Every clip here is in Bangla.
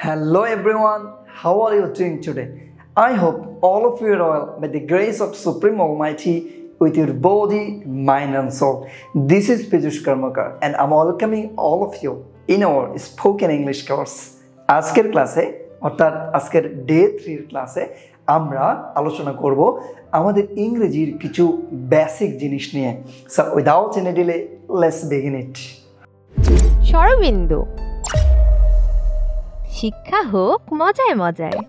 Hello everyone, how are you doing today? I hope all of you are well by the grace of Supreme Almighty with your body, mind and soul. This is Piyush Karmakar and I'm welcoming all of you in our spoken English course. আজকের ক্লাসে অর্থাৎ আজকের ডে 3 এর ক্লাসে আমরা আলোচনা করব আমাদের ইংরেজির কিছু বেসিক জিনিস নিয়ে। So without any delay, let's begin it. Sharabindu শিক্ষা হোক মজায় মজায়।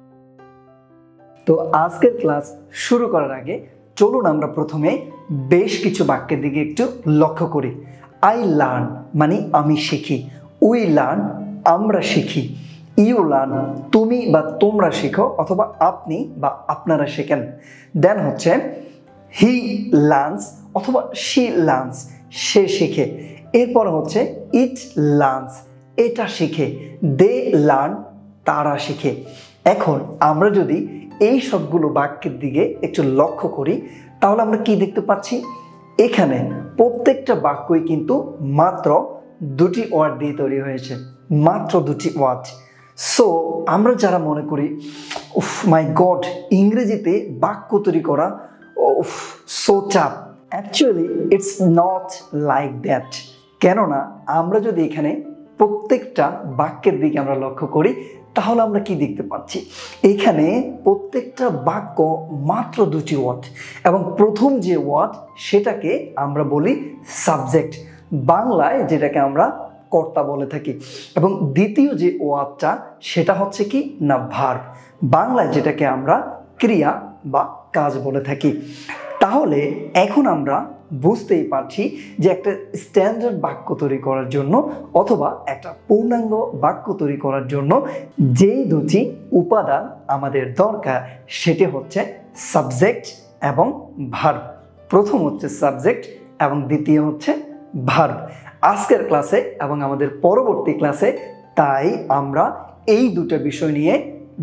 তো আজকের ক্লাস শুরু করার আগে চলুন আমরা প্রথমে বেশ কিছু বাক্যের দিকে একটু লক্ষ্য করি। আই লার্ন মানে আমি শিখি, উই লার্ন আমরা শিখি, ইউ লার্ন তুমি বা তোমরা শিখো অথবা আপনি বা আপনারা শেখেন। দেন হচ্ছে হি লার্নস অথবা শি লার্নস সে শিখে। এরপর হচ্ছে ইট লার্নস এটা শিখে, দে লার্ন তারা শিখে। এখন আমরা যদি এই সবগুলো বাক্যের দিকে একটু লক্ষ্য করি তাহলে আমরা কি দেখতে পাচ্ছি, এখানে প্রত্যেকটা বাক্যই কিন্তু মাত্র দুটি ওয়ার্ড দিয়ে তৈরি হয়েছে, মাত্র দুটি ওয়ার্ড। সো আমরা যারা মনে করি উফ মাই গড ইংরেজিতে বাক্য তৈরি করা উফ so tough, actually it's not like that. কেননা আমরা যদি এখানে প্রত্যেকটা বাক্যের দিকে আমরা লক্ষ্য করি তাহলে আমরা কি দেখতে পাচ্ছি, এখানে প্রত্যেকটা বাক্য মাত্র দুটি ওয়ার্ড এবং প্রথম যে ওয়ার্ড সেটাকে আমরা বলি সাবজেক্ট, বাংলায় যেটাকে আমরা কর্তা বলে থাকি, এবং দ্বিতীয় যে ওয়ার্ডটা সেটা হচ্ছে কি না ভার্ব, বাংলায় যেটাকে আমরা ক্রিয়া বা কাজ বলে থাকি। তাহলে এখন আমরা বুঝতেই পারছি যে একটা স্ট্যান্ডার্ড বাক্য তৈরি করার জন্য অথবা একটা পূর্ণাঙ্গ বাক্য তৈরি করার জন্য যেই দুটি উপাদান আমাদের দরকার সেটি হচ্ছে সাবজেক্ট এবং ভার্ব। প্রথম হচ্ছে সাবজেক্ট এবং দ্বিতীয় হচ্ছে ভার্ব। আজকের ক্লাসে এবং আমাদের পরবর্তী ক্লাসে তাই আমরা এই দুটো বিষয় নিয়ে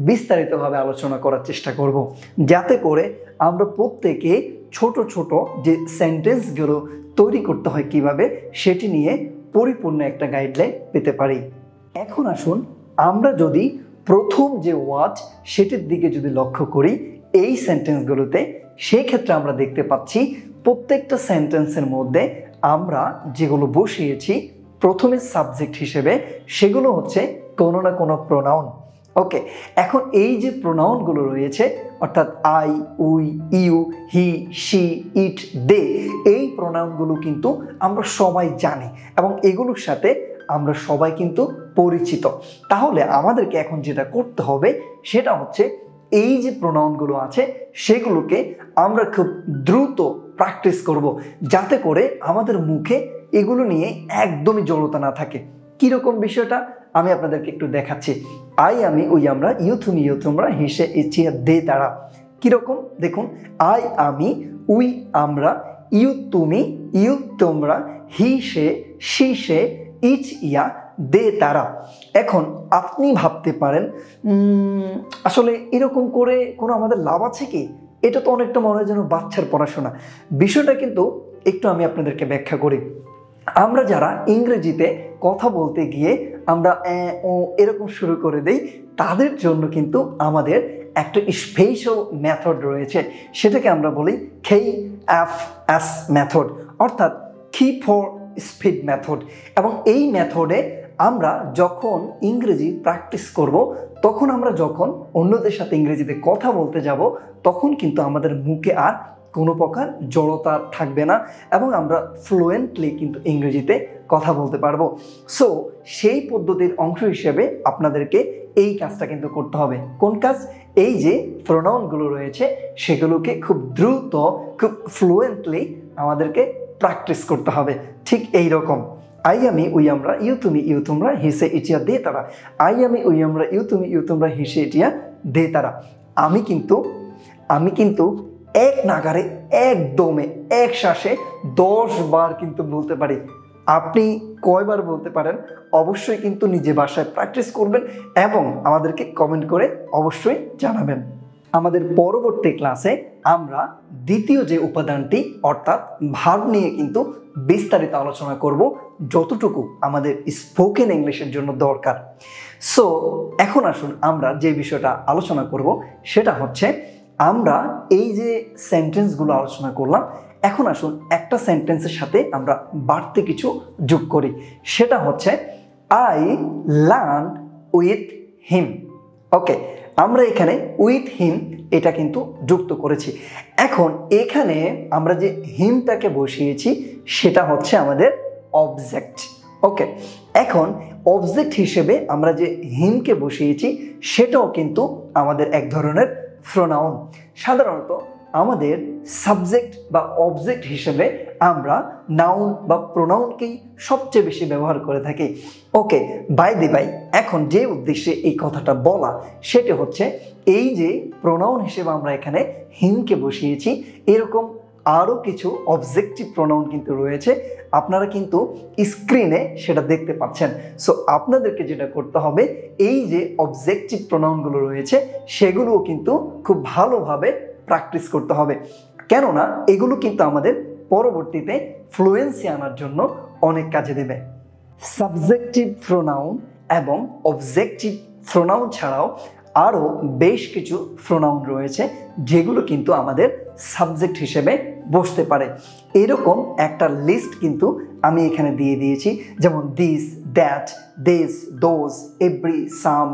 বিস্তারিতভাবে আলোচনা করার চেষ্টা করব, যাতে করে আমরা প্রত্যেকে ছোট ছোট যে সেন্টেন্সগুলো তৈরি করতে হয় কিভাবে সেটি নিয়ে পরিপূর্ণ একটা গাইডলাইন পেতে পারি। এখন আসুন আমরা যদি প্রথম যে ওয়ার্ড সেটির দিকে যদি লক্ষ্য করি এই সেন্টেন্সগুলোতে, সেই ক্ষেত্রে আমরা দেখতে পাচ্ছি প্রত্যেকটা সেন্টেন্সের মধ্যে আমরা যেগুলো বসিয়েছি প্রথমে সাবজেক্ট হিসেবে সেগুলো হচ্ছে কোনো না কোনো প্রোনাউন। ওকে, এখন এই যে প্রোনাউনগুলো রয়েছে অর্থাৎ I, we, you, he, she, it, they, এই প্রোনাউনগুলো কিন্তু আমরা সবাই জানি এবং এগুলোর সাথে আমরা সবাই কিন্তু পরিচিত। তাহলে আমাদেরকে এখন যেটা করতে হবে সেটা হচ্ছে এই যে প্রোনাউনগুলো আছে সেগুলোকে আমরা খুব দ্রুত প্র্যাকটিস করব, যাতে করে আমাদের মুখে এগুলো নিয়ে একদমই জড়তা না থাকে। কীরকম বিষয়টা আমি আপনাদেরকে একটু দেখাচ্ছি। আই আমি, উই আমরা, ইউ তুমি, ইউ তোমরা, হি সে, ইট সে, দে তারা। কীরকম দেখুন, আই আমি, উই আমরা, ইউ তুমি, ইউ তোমরা, হি সে, শি সে, ইট ইয়া, দে তারা। এখন আপনি ভাবতে পারেন আসলে এরকম করে কোনো আমাদের লাভ আছে কি? এটা তো অনেকটা মনে হয় যেন বাচ্চার পড়াশোনা। বিষয়টা কিন্তু একটু আমি আপনাদেরকে ব্যাখ্যা করি। আমরা যারা ইংরেজিতে কথা বলতে গিয়ে আমরা ও এরকম শুরু করে দেই, তাদের জন্য কিন্তু আমাদের একটা স্পেশাল মেথড রয়েছে, সেটাকে আমরা বলি KFS মেথড, অর্থাৎ কি ফর স্পিড মেথড। এবং এই মেথডে আমরা যখন ইংরেজি প্র্যাকটিস করব তখন আমরা যখন অন্যদের সাথে ইংরেজিতে কথা বলতে যাব তখন কিন্তু আমাদের মুখে আর কোনো প্রকার জড়তা থাকবে না এবং আমরা ফ্লুয়েন্টলি কিন্তু ইংরেজিতে কথা বলতে পারবো। সো সেই পদ্ধতির অংশ হিসেবে আপনাদেরকে এই কাজটা কিন্তু করতে হবে। কোন কাজ? এই যে প্রোনাউনগুলো রয়েছে সেগুলোকে খুব দ্রুত খুব ফ্লুয়েন্টলি আমাদেরকে প্র্যাকটিস করতে হবে। ঠিক এই রকম আই আমি, উই আমরা, ইউ তুমি, ইউ তোমরা, হি সে, ইট ইয়া, দে তারা। আই আমি, উই আমরা, ইউ তুমি, ইউ তোমরা, হি সে, ইট ইয়া, দে তারা। আমি কিন্তু এক নাগারে একদমে এক শ্বাসে 10 বার কিন্তু বলতে পারি। আপনি কয়বার বলতে পারেন অবশ্যই কিন্তু নিজে বাসায় প্র্যাকটিস করবেন এবং আমাদেরকে কমেন্ট করে অবশ্যই জানাবেন। আমাদের পরবর্তী ক্লাসে আমরা দ্বিতীয় যে উপাদানটি অর্থাৎ ভার্ব নিয়ে কিন্তু বিস্তারিত আলোচনা করব, যতটুকু আমাদের স্পোকেন ইংলিশের জন্য দরকার। সো এখন আসুন আমরা যে বিষয়টা আলোচনা করব সেটা হচ্ছে, আমরা এই যে সেন্টেন্সগুলো আলোচনা করলাম, এখন আসুন একটা সেন্টেন্সের সাথে আমরা বাড়তি কিছু যোগ করি। সেটা হচ্ছে আই লার্ন উইথ হিম। ওকে, আমরা এখানে উইথ হিম এটা কিন্তু যুক্ত করেছি। এখন এখানে আমরা যে হিমটাকে বসিয়েছি সেটা হচ্ছে আমাদের অবজেক্ট। ওকে, এখন অবজেক্ট হিসেবে আমরা যে হিমকে বসিয়েছি সেটাও কিন্তু আমাদের এক ধরনের প্রোনাউন। সাধারণত আমাদের সাবজেক্ট বা অবজেক্ট হিসেবে আমরা নাউন বা প্রোনাউনকেই সবচেয়ে বেশি ব্যবহার করে থাকি। ওকে, বাই দি বাই, এখন যে উদ্দেশ্যে এই কথাটা বলা সেটা হচ্ছে, এই যে প্রোনাউন হিসেবে আমরা এখানে হিমকে বসিয়েছি, এরকম আরও কিছু অবজেক্টিভ প্রোনাউন কিন্তু রয়েছে। আপনারা কিন্তু স্ক্রিনে সেটা দেখতে পাচ্ছেন। সো আপনাদেরকে যেটা করতে হবে, এই যে অবজেক্টিভ প্রোনাউনগুলো রয়েছে সেগুলোও কিন্তু খুব ভালোভাবে প্র্যাকটিস করতে হবে, কেননা এগুলো কিন্তু আমাদের পরবর্তীতে ফ্লুয়েন্সি আনার জন্য অনেক কাজে দেবে। সাবজেক্টিভ প্রোনাউন এবং অবজেক্টিভ প্রোনাউন ছাড়াও আরও বেশ কিছু প্রোনাউন রয়েছে যেগুলো কিন্তু আমাদের সাবজেক্ট হিসেবে বসতে পারে। এরকম একটা লিস্ট কিন্তু আমি এখানে দিয়ে দিয়েছি, যেমন this, that, this, those, every, some,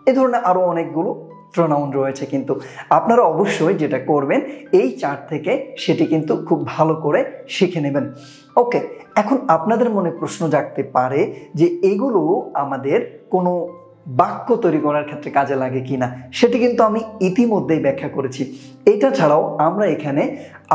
এ ধরনের আরও অনেকগুলো প্রোনাউন রয়েছে। কিন্তু আপনারা অবশ্যই যেটা করবেন, এই চার্ট থেকে সেটি কিন্তু খুব ভালো করে শিখে নেবেন। ওকে, এখন আপনাদের মনে প্রশ্ন জাগতে পারে যে এগুলো আমাদের কোনো বাক্য তৈরি করার ক্ষেত্রে কাজে লাগে কিনা। সেটি কিন্তু আমি ইতিমধ্যেই ব্যাখ্যা করেছি। এটা ছাড়াও আমরা এখানে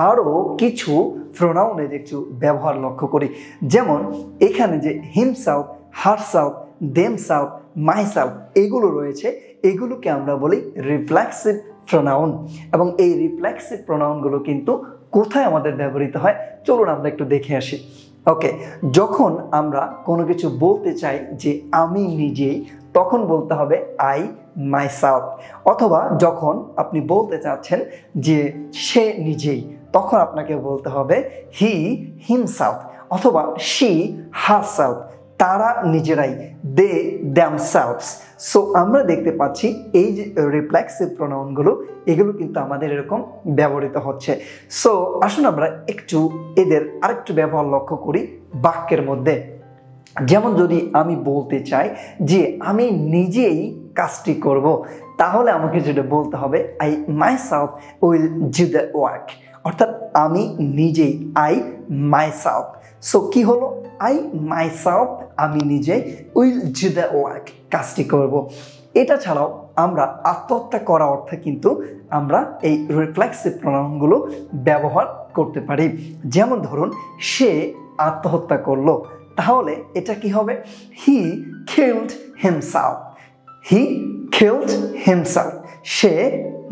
আরও কিছু প্রোনাউনের একটু ব্যবহার লক্ষ্য করি, যেমন এখানে যে হিমসেলফ, হারসেলফ, দেমসেলফ, মাইসেলফ এগুলো রয়েছে, এগুলোকে আমরা বলি রিফ্লেক্সিভ প্রোনাউন। এবং এই রিফ্লেক্সিভ প্রোনাউনগুলো কিন্তু কোথায় আমাদের ব্যবহৃত হয়, চলুন আমরা একটু দেখে আসি। ওকে, যখন আমরা কোনো কিছু বলতে চাই যে আমি নিজেই, তখন বলতে হবে আই মাইসেলফ। অথবা যখন আপনি বলতে চাচ্ছেন যে সে নিজেই, তখন আপনাকে বলতে হবে হি হিমসেলফ, অথবা শি হারসেলফ, তারা নিজেরাই, দে দ্যামসেলভস। সো আমরা দেখতে পাচ্ছি এই যে রিফ্লেক্সিভ প্রোনাউনগুলো, এগুলো কিন্তু আমাদের এরকম ব্যবহৃত হচ্ছে। সো আসুন আমরা একটু এদের আরেকটু ব্যবহার লক্ষ্য করি বাক্যের মধ্যে। যেমন যদি আমি বলতে চাই যে আমি নিজেই কাজটি করব, তাহলে আমাকে যেটা বলতে হবে I myself will do the work, অর্থাৎ আমি নিজেই, আই মাইসেলফ। সো কি হলো, আই মাইসেলফ, আমি নিজে, উইল ডু দ্য ওয়ার্ক, কাজটি করব। এটা ছাড়াও আমরা আত্মহত্যা করা অর্থে কিন্তু আমরা এই রিফ্লেক্সিভ প্রোনাউনগুলো ব্যবহার করতে পারি। যেমন ধরুন সে আত্মহত্যা করলো, তাহলে এটা কি হবে, হি কিলড হিমসেলফ, হি কিলড হিমসেলফ, সে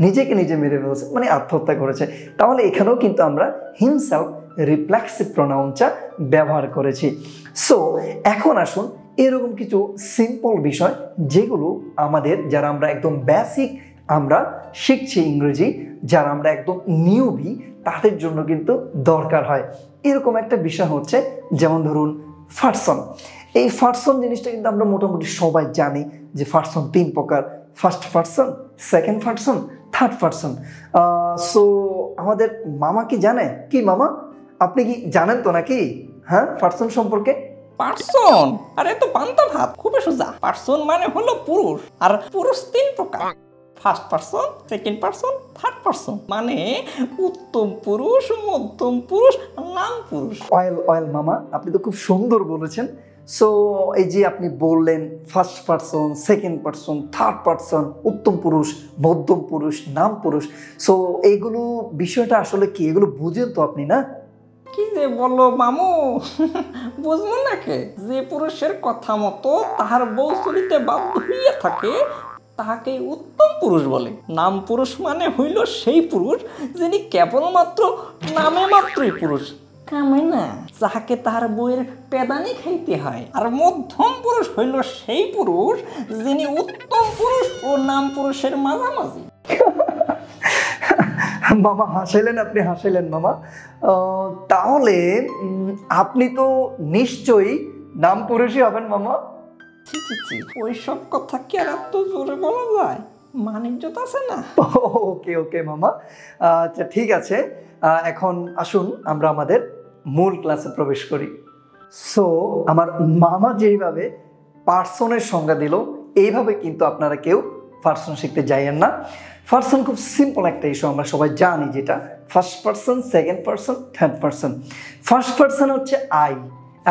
নিজেকে নিজে মেরে ফেলেছে, মানে আত্মহত্যা করেছে। তাহলে এখানেও কিন্তু আমরা হিমসেলফ রিফ্লেক্সিভ প্রোনাউনটা ব্যবহার করেছি। সো এখন আসুন এরকম কিছু সিম্পল বিষয় যেগুলো আমাদের, যারা আমরা একদম বেসিক আমরা শিখছি ইংরেজি, যারা আমরা একদম নিউবি, তাদের জন্য কিন্তু দরকার হয়। এরকম একটা বিষয় হচ্ছে, যেমন ধরুন পারসন। এই পারসন জিনিসটা কিন্তু আমরা মোটামুটি সবাই জানি যে পারসন তিন প্রকার, first person, second person, third person. So আমাদের মামা কি জানে? কি মামা, আপনি কি জানেন তো নাকি হ্যাঁ পারসন সম্পর্কে? পার্সন, আরে তো পান্তা ভাত, খুবই সোজা। পার্সন মানে হলো পুরুষ, আর পুরুষ তিন প্রকার, first person, second person, third person. মানে উত্তম পুরুষ, মধ্যম পুরুষ, নাম পুরুষ। অয়েল মামা, আপনি তো খুব সুন্দর বলেছেন। সো এই যে আপনি বললেন first person, second person, third person, উত্তম পুরুষ, মধ্যম পুরুষ, নাম পুরুষ। সো এইগুলো বিষয়টা আসলে কি, এগুলো বুঝেন তো আপনি না? কি যে বলো মামু, বুঝবো নাকি? যে পুরুষের কথা মতো তাহার বউ চলিতে বাধ্য হইয়া থাকে, তাহাকে উত্তম পুরুষ বলে। নাম পুরুষ মানে হইল সেই পুরুষ যিনি কেবলমাত্র নামে মাত্রই পুরুষ, কামে না, যাহাকে তাহার বউয়ের পেদানি খাইতে হয়। আর মধ্যম পুরুষ হইল সেই পুরুষ যিনি উত্তম পুরুষ ও নাম পুরুষের মাঝামাঝি। মামা হাসাইলেন, আপনি হাসাইলেন মামা। তাহলে আপনি তো নিশ্চয়ই নাম পুরুষই হবেন মামা। ছি ছি ছি, ওইসব কথা কি আর এত জোরে বলা যায়? মানিজ্যত আছে না। ওকে ওকে মামা, আচ্ছা ঠিক আছে। এখন আসুন আমরা আমাদের মূল ক্লাসে প্রবেশ করি। সো আমার মামা যেইভাবে পার্সনের সংজ্ঞা দিল, এইভাবে কিন্তু আপনারা কেউ পার্সন শিখতে যাইয়েন না। পার্সন খুব সিম্পল একটা ইস্যু, আমরা সবাই জানি, যেটা first person, second person, third person. First person হচ্ছে আই,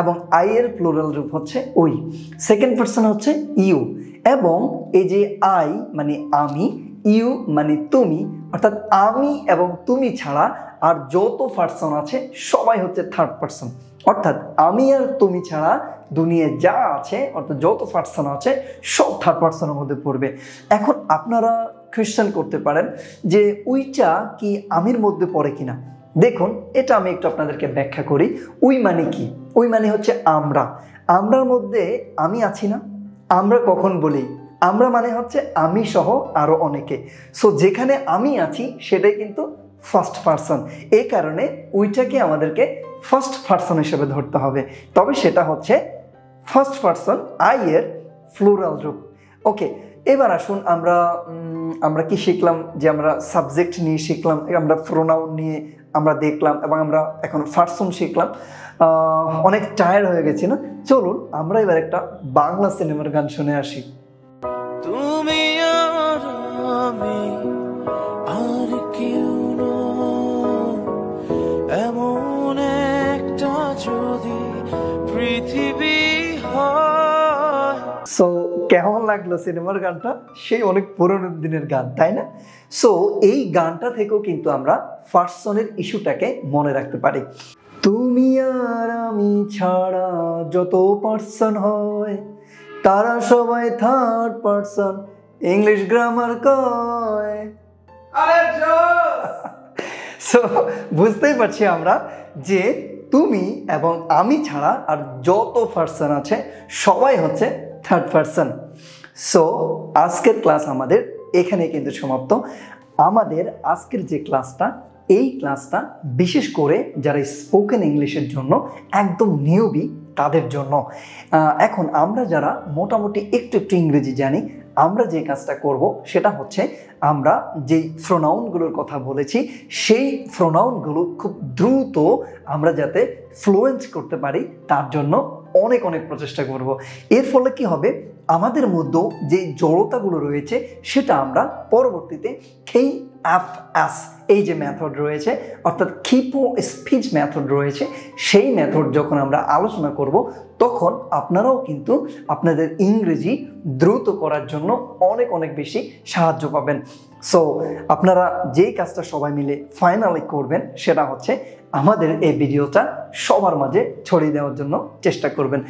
এবং আই এর প্লুরাল রূপ হচ্ছে উই। সেকেন্ড পার্সন হচ্ছে ইউ, এবং এই যে আই মানে আমি, ইউ মানে তুমি, অর্থাৎ আমি এবং তুমি ছাড়া আর যত পার্সন আছে সবাই হচ্ছে থার্ড পার্সন। অর্থাৎ আমি আর তুমি ছাড়া দুনিয়ায় যা আছে, অর্থাৎ যত পার্সন আছে সব থার্ড পার্সনের মধ্যে পড়বে। এখন আপনারা কোয়েশ্চেন করতে পারেন যে উইটা কি আমির মধ্যে পড়ে কিনা। দেখুন, এটা আমি একটু আপনাদেরকে ব্যাখ্যা করি। উই মানে কি? উই মানে হচ্ছে আমরা। আমরার মধ্যে আমি আছি না? আমরা কখন বলি? আমরা মানে হচ্ছে আমি সহ আরো অনেকে। সো যেখানে আমি আছি সেটাই কিন্তু ফার্স্ট পার্সন। এই কারণে উইটাকে আমাদেরকে ফার্স্ট পার্সন হিসেবে ধরতে হবে। তবে সেটা হচ্ছে ফার্স্ট পার্সন আই এর প্লুরাল রূপ। ওকে, এবার আসুন আমরা কি শিখলাম? যে আমরা সাবজেক্ট নিয়ে শিখলাম, আমরা প্রোনাউন নিয়ে আমরা দেখলাম, এবং আমরা এখন পার্সন শিখলাম। অনেক টায়ার্ড হয়ে গেছি না? চলুন আমরা এবার একটা বাংলা সিনেমার গান শুনে আসি। তুমি আর আমি আর কেউ নয়, এমন একটা যদি পৃথিবী হয়। সো কেমন লাগলো সিনেমার গানটা? সেই অনেক পুরোনো দিনের গান, তাই না? সো এই গানটা থেকেও কিন্তু আমরা পার্সনের ইস্যুটাকে মনে রাখতে পারি। তুমি আর আমি ছাড়া যত পার্সন হয় তারা সবাই থার্ড পার্সন, ইংলিশ গ্রামার কয়। সো বুঝতেই পারছি আমরা যে তুমি এবং আমি ছাড়া আর যত পার্সন আছে সবাই হচ্ছে থার্ড পার্সন। সো আজকের ক্লাস আমাদের এখানে কিন্তু সমাপ্ত। আমাদের আজকের যে ক্লাসটা, এই ক্লাসটা বিশেষ করে যারা স্পোকেন ইংলিশের জন্য একদম নিউবি তাদের জন্য। এখন আমরা যারা মোটামুটি একটু একটু ইংরেজি জানি, আমরা যে কাজটা করব সেটা হচ্ছে আমরা যেই প্রোনাউনগুলোর কথা বলেছি সেই প্রোনাউনগুলো খুব দ্রুত আমরা যাতে ফ্লুয়েন্ট করতে পারি তার জন্য অনেক অনেক প্রচেষ্টা করব। এর ফলে কি হবে, আমাদের মধ্যে যে জড়তাগুলো রয়েছে সেটা আমরা পরবর্তীতে KFS এই যে মেথড রয়েছে, অর্থাৎ কিপো স্পিচ মেথড রয়েছে, সেই মেথড যখন আমরা আলোচনা করব তখন আপনারাও কিন্তু আপনাদের ইংরেজি দ্রুত করার জন্য অনেক অনেক বেশি সাহায্য পাবেন। সো আপনারা যেই কাজটা সবাই মিলে ফাইনালি করবেন সেটা হচ্ছে আমাদের এই ভিডিওটা সবার মাঝে ছড়িয়ে দেওয়ার জন্য চেষ্টা করবেন,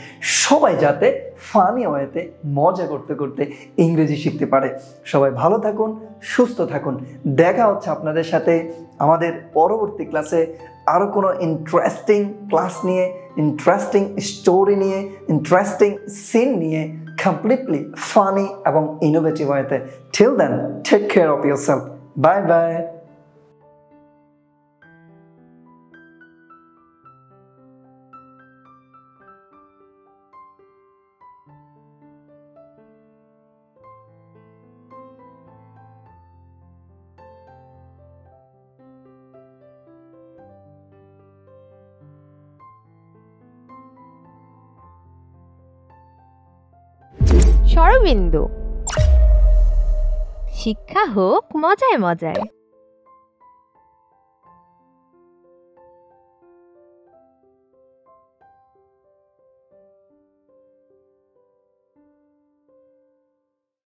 সবাই যাতে ফানি ওয়েতে মজা করতে করতে ইংরেজি শিখতে পারে। সবাই ভালো থাকুন, সুস্থ থাকুন। দেখা হচ্ছে আপনাদের সাথে আমাদের পরবর্তী ক্লাসে আরও কোনো ইন্টারেস্টিং ক্লাস নিয়ে, ইন্টারেস্টিং স্টোরি নিয়ে, ইন্টারেস্টিং সিন নিয়ে, কমপ্লিটলি ফানি এবং ইনোভেটিভ ওয়েতে। Till then, take care of yourself. Bye bye. Swarabindu, শিক্ষা হোক মজায় মজায়।